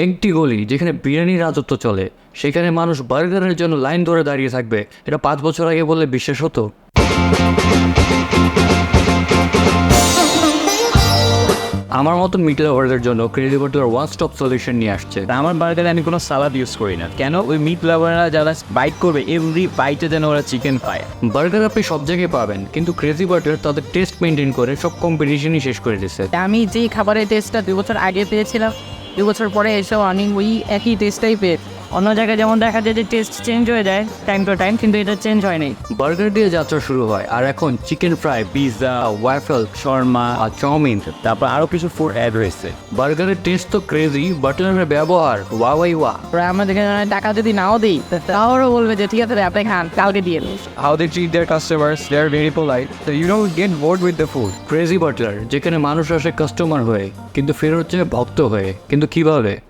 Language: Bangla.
একটি গলি যেখানে বিরিয়ানির রাজত্ব চলে, সেখানে মানুষ বার্গারের জন্য লাইন ধরে দাঁড়িয়ে থাকবে, এটা 5 বছর আগে বললে বিশ্বাস হতো? আমার মতন মিড লাভারদের জন্য crazy burger one stop solution নিয়ে আসছে। আমার বার্গারে আমি কোনো সালাদ ইউজ করি না। কেন? ওই মিট লাভাররা যারা বাইট করবে এভরি বাইটে যেন ওরা চিকেন পায়। বার্গার আপনি সব জায়গায় পাবেন, কিন্তু ক্রেজি বার্গার তাদের টেস্ট মেনটেন করে সব কম্পিটিশনই শেষ করে দিচ্ছে। আমি যে খাবারের টেস্টটা 2 বছর আগে পেয়েছিলাম, 2 বছর পরে এসেও আমি ওই একই টেস্টটাই পেয়ে। অন্য জায়গায় যেমন দেখা যায় যে টেস্ট চেঞ্জ হয়ে যায় টাইম টু টাইম, কিন্তু এটা চেঞ্জ হয়নি। বার্গার দিয়ে যাত্রা শুরু হয়, আর এখন chicken fry, pizza, waffle, shawarma আর চাউমিন, তারপর আরও কিছু ফুড অ্যাড হয়েছে। বার্গারের টেস্ট তো ক্রেজি, বাটারের ব্যবহার ওয়া ওয়াই ওয়া। ওরা আমাদেরকে টাকা যদি নাও দিই তাহলেও বলবে যে ঠিক আছে আপনি খান, কালকে দিয়ে দিন। How they treat their customers, they are very polite. So you don't get bored with the food. Crazy butter, যেখানে মানুষ আসে কাস্টমার হয়ে কিন্তু ফেরত যায় ভক্ত হয়ে। কিন্তু কিভাবে?